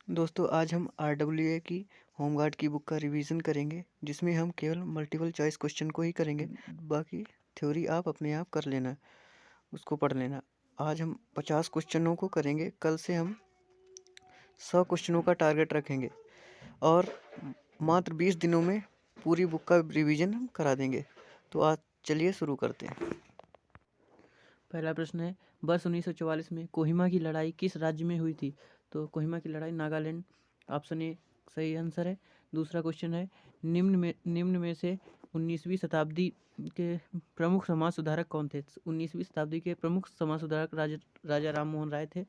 दोस्तों आज हम RWA की होमगार्ड की बुक का रिवीजन करेंगे, जिसमें हम केवल मल्टीपल चॉइस क्वेश्चन को ही करेंगे। बाकी थ्योरी आप अपने आप कर लेना, उसको पढ़ लेना। आज हम 50 क्वेश्चनों को करेंगे। कल से हम 100 क्वेश्चनों का टारगेट रखेंगे और मात्र 20 दिनों में पूरी बुक का रिवीजन हम करा देंगे। तो आज चलिए शुरू करते हैं। पहला प्रश्न है, वर्ष 1944 में कोहिमा की लड़ाई किस राज्य में हुई थी? तो कोहिमा की लड़ाई नागालैंड, ऑप्शन ए सही आंसर है। दूसरा क्वेश्चन है, निम्न में से 19वीं शताब्दी के प्रमुख समाज सुधारक कौन थे? 19वीं शताब्दी के प्रमुख समाज सुधारक राजा राम मोहन राय थे।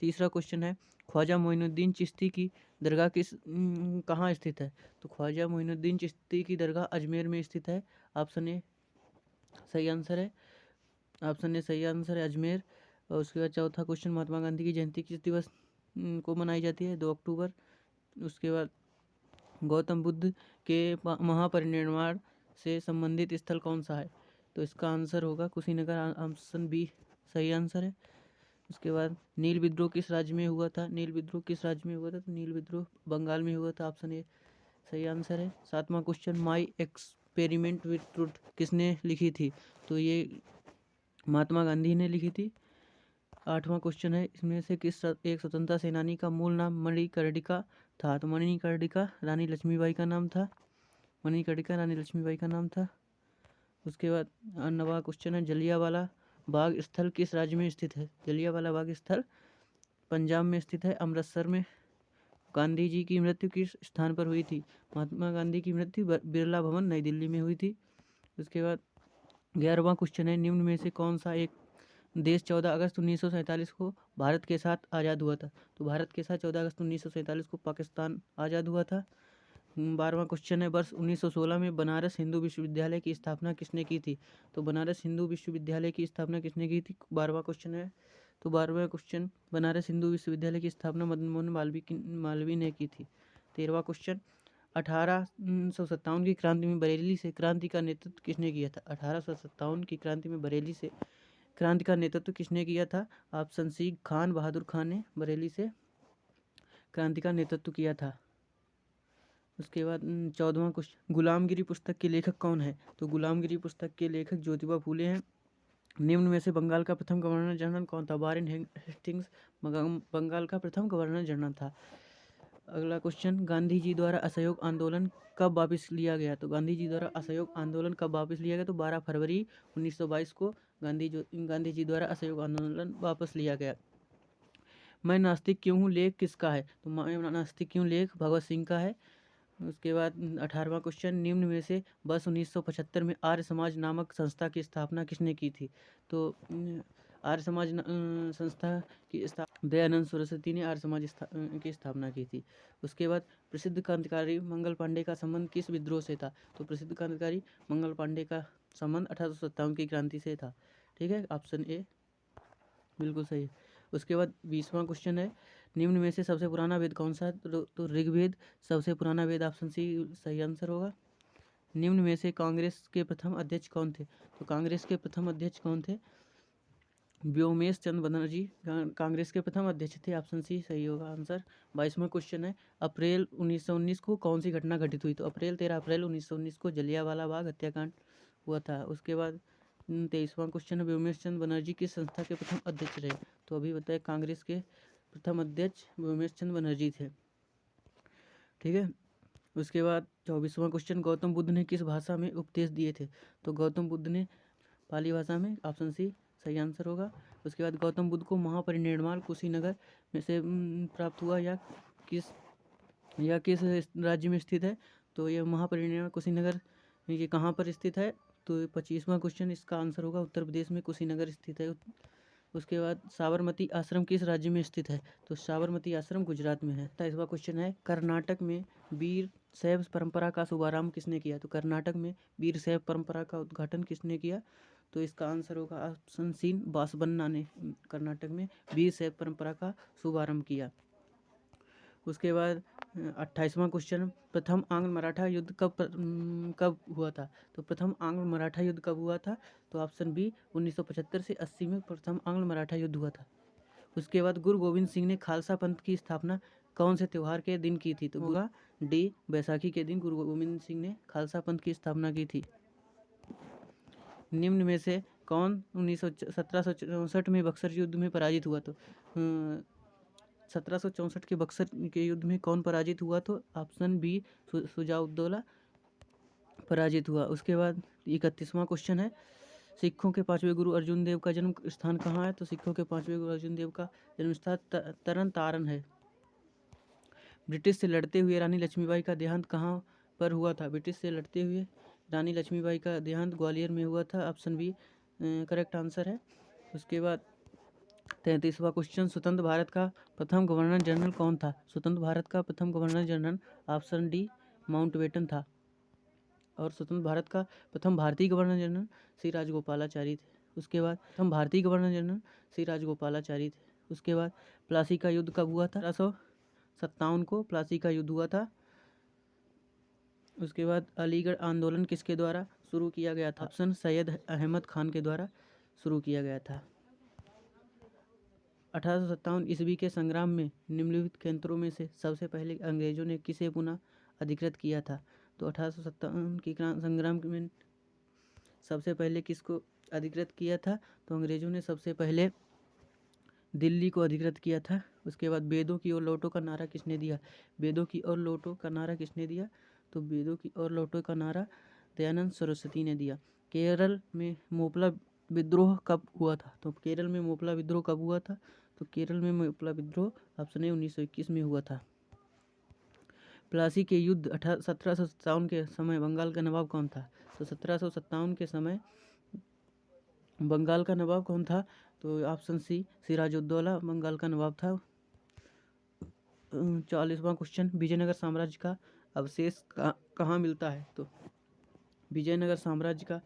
तीसरा क्वेश्चन है, ख्वाजा मोइनुद्दीन चिश्ती की दरगाह कहाँ स्थित है? तो ख्वाजा मोइनुद्दीन चिश्ती की दरगाह अजमेर में स्थित है। ऑप्शन ए सही आंसर है। ऑप्शन ए सही आंसर है, अजमेर। और उसके बाद चौथा क्वेश्चन, महात्मा गांधी की जयंती किस दिवस को मनाई जाती है? 2 अक्टूबर। उसके बाद गौतम बुद्ध के महापरिनिर्वाण से संबंधित स्थल कौन सा है? तो इसका आंसर होगा कुशीनगर। ऑप्शन बी सही आंसर है। उसके बाद नील विद्रोह किस राज्य में हुआ था? नील विद्रोह किस राज्य में हुआ था? तो नील विद्रोह बंगाल में हुआ था। ऑप्शन ए सही आंसर है। सातवां question, my experiment with truth किसने लिखी थी? तो ये महात्मा गांधी ने लिखी थी। आठवां क्वेश्चन है, इसमें से किस एक स्वतंत्रता सेनानी का मूल नाम मणिकर्णिका था? तो मणिकर्णिका रानी लक्ष्मीबाई का नाम था। मणिकर्णिका रानी लक्ष्मीबाई का नाम था। उसके बाद 9वां क्वेश्चन है, जलियांवाला बाग स्थल किस राज्य में स्थित है? जलियांवाला बाग स्थल पंजाब में स्थित है, अमृतसर में। गांधी जी की मृत्यु किस स्थान पर हुई थी? महात्मा गांधी की मृत्यु बिरला भवन नई दिल्ली में हुई थी। उसके बाद 11वां क्वेश्चन है, निम्न में से कौन सा एक देश 14 अगस्त 1947 को भारत के साथ आज़ाद हुआ था? तो भारत के साथ 14 अगस्त 1947 को पाकिस्तान आज़ाद हुआ था। 12वां क्वेश्चन है, वर्ष 1916 में बनारस हिंदू विश्वविद्यालय की स्थापना किसने की थी? तो बनारस हिंदू विश्वविद्यालय की स्थापना किसने की थी? 12वां क्वेश्चन है। तो 12वां क्वेश्चन, बनारस हिंदू विश्वविद्यालय की स्थापना मदन मोहन मालवीय ने की थी। 13वां क्वेश्चन, 1857 की क्रांति में बरेली से क्रांति का नेतृत्व किसने किया था? 1857 की क्रांति में बरेली से क्रांति का नेतृत्व किसने किया था? ऑप्शन सी खान बहादुर खान ने बरेली से क्रांति का नेतृत्व किया था। उसके बाद 14वां क्वेश्चन, गुलामगिरी पुस्तक के लेखक कौन है? तो गुलामगिरी पुस्तक के लेखक ज्योतिबा फूले हैं। निम्न में से बंगाल का प्रथम गवर्नर जनरल कौन था? वारेन हेस्टिंग्स बंगाल का प्रथम गवर्नर जनरल था। अगला क्वेश्चन, गांधी जी द्वारा असहयोग आंदोलन कब वापस लिया गया? तो गांधी जी द्वारा असहयोग आंदोलन कब वापस लिया गया? तो 12 फरवरी 1922 को गांधी जी द्वारा असहयोग आंदोलन वापस लिया गया। मैं नास्तिक क्यों हूँ लेख किसका है? तो मैं नास्तिक क्यों लेख भगवत सिंह का है। उसके बाद 18वां क्वेश्चन, निम्न में से वर्ष 1975 में आर्य समाज नामक संस्था की स्थापना किसने की थी? तो आर्य समाज संस्था की दयानंद सरस्वती ने आर्य समाज की स्थापना की थी। उसके बाद प्रसिद्ध क्रांतिकारी मंगल पांडे का संबंध किस विद्रोह से था? तो प्रसिद्ध क्रांतिकारी मंगल पांडे का संबंध 1857 की क्रांति से था। ठीक है, ऑप्शन ए बिल्कुल सही है। उसके बाद 20वां क्वेश्चन है, निम्न में से सबसे पुराना वेद कौन सा है? तो ऋग्वेद सबसे पुराना वेद, ऑप्शन सी सही आंसर होगा। निम्न में से कांग्रेस के प्रथम अध्यक्ष कौन थे? तो कांग्रेस के प्रथम अध्यक्ष कौन थे? व्योमेश चंद्र बनर्जी कांग्रेस के प्रथम अध्यक्ष थे। ऑप्शन सी सही होगा आंसर। 22वां क्वेश्चन है, अप्रैल 1919 को कौन सी घटना घटित हुई? तो 13 अप्रैल 1919 को जलियांवाला बाग हत्याकांड हुआ था। उसके बाद 23वां क्वेश्चन है, व्योमेश चंद्र बनर्जी किस संस्था के प्रथम अध्यक्ष रहे? तो अभी बताए कांग्रेस के प्रथम अध्यक्ष व्योमेश चंद्र बनर्जी थे। ठीक है। उसके बाद 24वां क्वेश्चन, गौतम बुद्ध ने किस भाषा में उपदेश दिए थे? तो गौतम बुद्ध ने पाली भाषा में। ऑप्शन सी सही आंसर होगा। उसके बाद गौतम बुद्ध को महापरिनिर्वाण कुशीनगर में से प्राप्त हुआ या किस राज्य में स्थित है? तो यह महापरिनिर्वाण कुशीनगर ये कहाँ पर स्थित है? तो 25वां क्वेश्चन, इसका आंसर होगा उत्तर प्रदेश में कुशीनगर स्थित है। उसके बाद साबरमती आश्रम किस राज्य में स्थित है? तो साबरमती आश्रम गुजरात में है। 27वां क्वेश्चन है, कर्नाटक में वीर शैव परंपरा का शुभारंभ किसने किया? तो कर्नाटक में वीर शैव परंपरा का उद्घाटन किसने किया? तो इसका आंसर होगा ऑप्शन सी बासवन्ना ने कर्नाटक में वीर शैव परंपरा का शुभारंभ किया। उसके बाद 28वां क्वेश्चन, प्रथम आंग्ल मराठा युद्ध कब हुआ था? तो प्रथम आंग्ल मराठा युद्ध कब हुआ था? तो ऑप्शन बी 1975 से 80 में प्रथम आंग्ल मराठा युद्ध हुआ था। उसके बाद गुरु गोविंद सिंह ने खालसा पंथ की स्थापना कौन से त्यौहार के दिन की थी? तो होगा डी बैसाखी के दिन गुरु गोविंद सिंह ने खालसा पंथ की स्थापना की थी। निम्न में से कौन 1764 में बक्सर युद्ध में पराजित हुआ? तो 1764 के बक्सर के युद्ध में कौन पराजित हुआ? तो ऑप्शन बी शुजाउद्दौला पराजित हुआ। उसके बाद 31वां क्वेश्चन है, सिखों के पांचवें गुरु अर्जुन देव का जन्म स्थान कहाँ है? तो सिखों के पांचवें गुरु अर्जुन देव का जन्म स्थान तरन तारण है। ब्रिटिश से लड़ते हुए रानी लक्ष्मीबाई का देहांत कहाँ पर हुआ था? ब्रिटिश से लड़ते हुए रानी लक्ष्मीबाई का देहांत ग्वालियर में हुआ था। ऑप्शन बी करेक्ट आंसर है। उसके बाद 33वां क्वेश्चन, स्वतंत्र भारत का प्रथम गवर्नर जनरल कौन था? स्वतंत्र भारत का प्रथम governor general option D Mountbatten था। और स्वतंत्र भारत का प्रथम भारतीय गवर्नर जनरल श्री राजगोपालाचारी थे। उसके बाद प्रथम भारतीय गवर्नर जनरल श्री राजगोपालाचारी थे। उसके बाद प्लासी का युद्ध कब हुआ था? 1757 को प्लासी का युद्ध हुआ था। उसके बाद अलीगढ़ आंदोलन किसके द्वारा शुरू किया गया था? ऑप्शन सैयद अहमद खान के द्वारा शुरू किया गया था। 1857 ईस्वी के संग्राम में निम्नलिखित केंद्रों में से सबसे पहले अंग्रेजों ने किसे पुनः अधिकृत किया था? तो 1857 की संग्राम में सबसे पहले किसको अधिकृत किया था? तो अंग्रेजों ने सबसे पहले दिल्ली को अधिकृत किया था। उसके बाद वेदों की ओर लौटो का नारा किसने दिया? वेदों की ओर लौटो का नारा किसने दिया? तो वेदों की ओर लौटो का नारा दयानंद सरस्वती ने दिया। केरल में मोपला विद्रोह कब हुआ था? तो केरल में मोपला विद्रोह कब हुआ था? तो केरल में मोपला विद्रोह ऑप्शन ए 1921 में हुआ था। प्लासी के युद्ध 1757 के समय बंगाल का नवाब कौन था? तो 1757 के समय बंगाल का नवाब कौन था? तो ऑप्शन सी सिराजुद्दौला बंगाल का नवाब था। 40वां क्वेश्चन, विजयनगर साम्राज्य का अवशेष कहाँ मिलता है? तो विजयनगर साम्राज्य का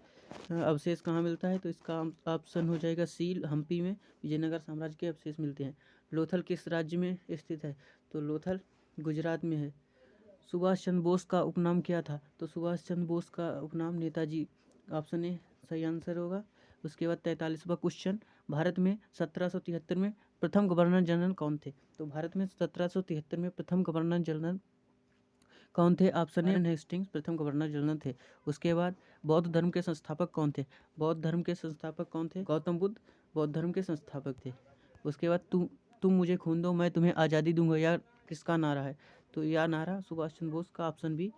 अवशेष कहाँ मिलता है? तो इसका ऑप्शन हो जाएगा सी, हम्पी में विजयनगर साम्राज्य के अवशेष मिलते हैं। लोथल किस राज्य में स्थित है? तो लोथल गुजरात में है। सुभाष चंद्र बोस का उपनाम क्या था? तो सुभाष चंद्र बोस का उपनाम नेताजी, ऑप्शन ए सही आंसर होगा। उसके बाद 43वां क्वेश्चन, भारत में 1773 में प्रथम गवर्नर जनरल कौन थे? तो भारत में 1773 में प्रथम गवर्नर जनरल कौन थे? ऑप्शन ए हेस्टिंग्स प्रथम गवर्नर जनरल थे। उसके बाद बौद्ध धर्म के संस्थापक कौन थे? बौद्ध धर्म के संस्थापक कौन थे? गौतम बुद्ध बौद्ध धर्म के संस्थापक थे। उसके बाद तुम मुझे खून दो मैं तुम्हें आज़ादी दूंगा, यह किसका नारा है? तो यह नारा सुभाष चंद्र बोस का, ऑप्शन बी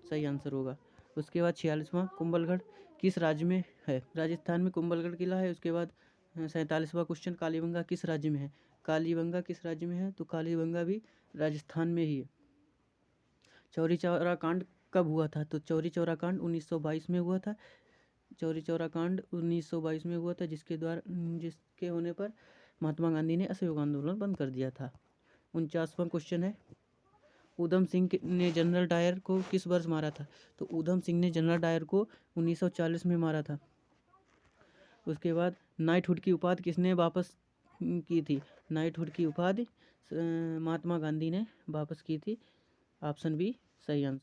सही आंसर होगा। उसके बाद 46वां, कुंभलगढ़ किस राज्य में है? राजस्थान में कुंभलगढ़ किला है। उसके बाद 47वां क्वेश्चन, कालीबंगा किस राज्य में है? कालीबंगा किस राज्य में है? तो कालीबंगा भी राजस्थान में ही है। चौरी चौरा कांड कब हुआ था? तो चौरी चौरा कांड 1922 में हुआ था। चौरी चौरा कांड 1922 में हुआ था, जिसके होने पर महात्मा गांधी ने असहयोग आंदोलन बंद कर दिया था। 49वां क्वेश्चन है, ऊधम सिंह ने जनरल डायर को किस वर्ष मारा था? तो ऊधम सिंह ने जनरल डायर को 1940 में मारा था। उसके बाद नाइटहुड की उपाधि किसने वापस की थी? नाइटहुड की उपाधि महात्मा गांधी ने वापस की थी। ऑप्शन बी सही आंसर।